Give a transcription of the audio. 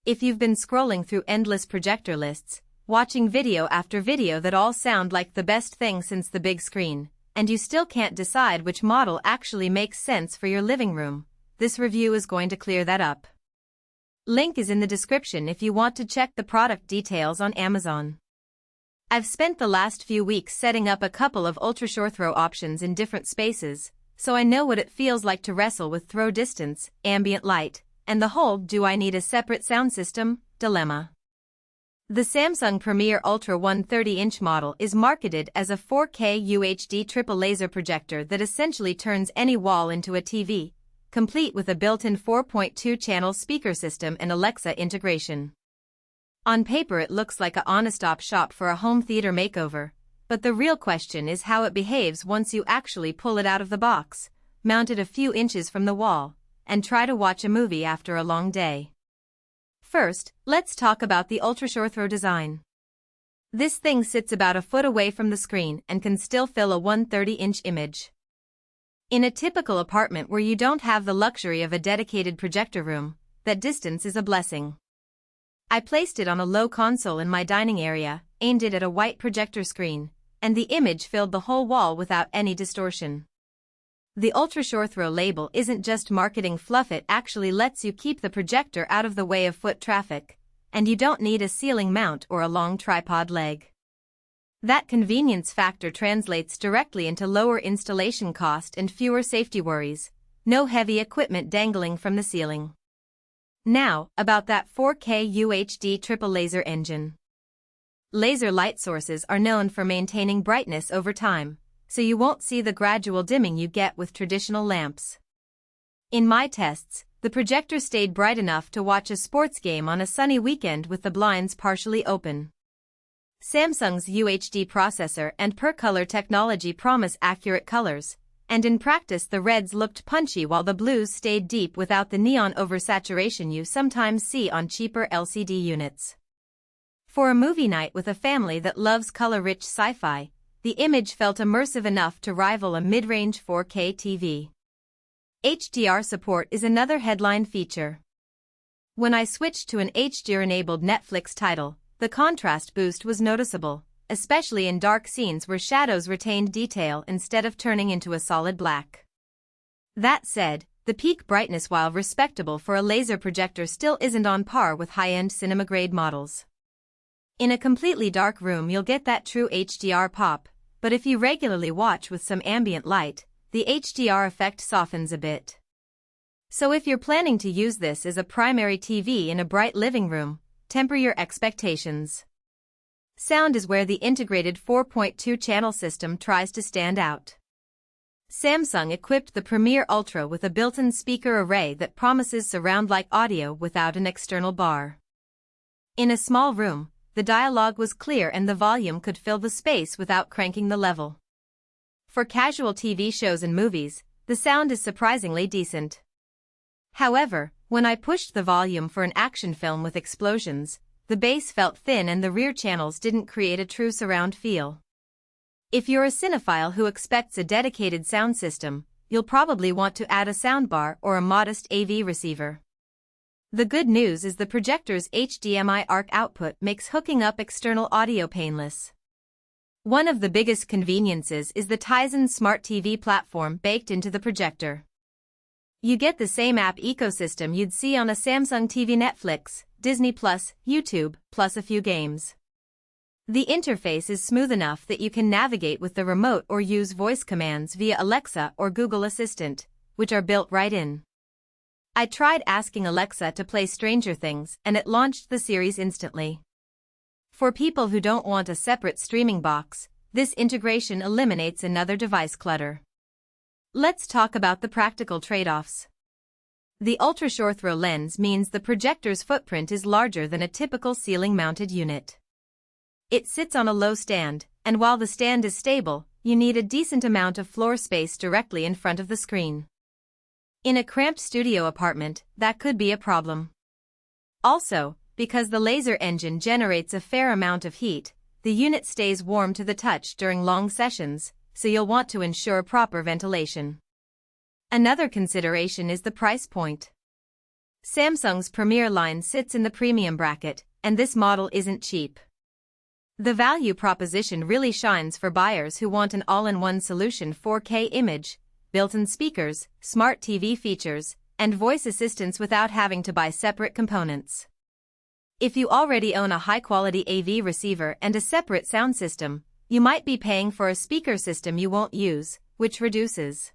If you've been scrolling through endless projector lists, watching video after video that all sound like the best thing since the big screen, and you still can't decide which model actually makes sense for your living room, this review is going to clear that up. Link is in the description if you want to check the product details on Amazon. I've spent the last few weeks setting up a couple of ultra short throw options in different spaces, so I know what it feels like to wrestle with throw distance, ambient light, and the whole "do I need a separate sound system?" dilemma. The Samsung Premier Ultra 130-inch model is marketed as a 4K UHD triple laser projector that essentially turns any wall into a TV, complete with a built-in 4.2-channel speaker system and Alexa integration. On paper it looks like a honest-stop shop for a home theater makeover, but the real question is how it behaves once you actually pull it out of the box, mount it a few inches from the wall, and try to watch a movie after a long day. First, let's talk about the ultra short throw design. This thing sits about a foot away from the screen and can still fill a 130-inch image. In a typical apartment where you don't have the luxury of a dedicated projector room, that distance is a blessing. I placed it on a low console in my dining area, aimed it at a white projector screen, and the image filled the whole wall without any distortion. The ultra short throw label isn't just marketing fluff, it actually lets you keep the projector out of the way of foot traffic, and you don't need a ceiling mount or a long tripod leg. That convenience factor translates directly into lower installation cost and fewer safety worries, no heavy equipment dangling from the ceiling. Now, about that 4K UHD triple laser engine. Laser light sources are known for maintaining brightness over time, so you won't see the gradual dimming you get with traditional lamps. In my tests, the projector stayed bright enough to watch a sports game on a sunny weekend with the blinds partially open. Samsung's UHD processor and per-color technology promise accurate colors, and in practice the reds looked punchy while the blues stayed deep without the neon oversaturation you sometimes see on cheaper LCD units. For a movie night with a family that loves color-rich sci-fi, the image felt immersive enough to rival a mid-range 4K TV. HDR support is another headline feature. When I switched to an HDR-enabled Netflix title, the contrast boost was noticeable, especially in dark scenes where shadows retained detail instead of turning into a solid black. That said, the peak brightness, while respectable for a laser projector, still isn't on par with high-end cinema-grade models. In a completely dark room you'll get that true HDR pop, but if you regularly watch with some ambient light, the HDR effect softens a bit. So if you're planning to use this as a primary TV in a bright living room, temper your expectations. Sound is where the integrated 4.2-channel system tries to stand out. Samsung equipped the Premier Ultra with a built-in speaker array that promises surround-like audio without an external bar. In a small room, the dialogue was clear and the volume could fill the space without cranking the level. For casual TV shows and movies, the sound is surprisingly decent. However, when I pushed the volume for an action film with explosions, the bass felt thin and the rear channels didn't create a true surround feel. If you're a cinephile who expects a dedicated sound system, you'll probably want to add a soundbar or a modest AV receiver. The good news is the projector's HDMI ARC output makes hooking up external audio painless. One of the biggest conveniences is the Tizen Smart TV platform baked into the projector. You get the same app ecosystem you'd see on a Samsung TV: Netflix, Disney+, YouTube, plus a few games. The interface is smooth enough that you can navigate with the remote or use voice commands via Alexa or Google Assistant, which are built right in. I tried asking Alexa to play Stranger Things and it launched the series instantly. For people who don't want a separate streaming box, this integration eliminates another device clutter. Let's talk about the practical trade-offs. The ultra short throw lens means the projector's footprint is larger than a typical ceiling-mounted unit. It sits on a low stand, and while the stand is stable, you need a decent amount of floor space directly in front of the screen. In a cramped studio apartment, that could be a problem. Also, because the laser engine generates a fair amount of heat, the unit stays warm to the touch during long sessions, so you'll want to ensure proper ventilation. Another consideration is the price point. Samsung's Premier line sits in the premium bracket, and this model isn't cheap. The value proposition really shines for buyers who want an all-in-one solution: 4K image, built-in speakers, smart TV features, and voice assistance without having to buy separate components. If you already own a high-quality AV receiver and a separate sound system, you might be paying for a speaker system you won't use, which reduces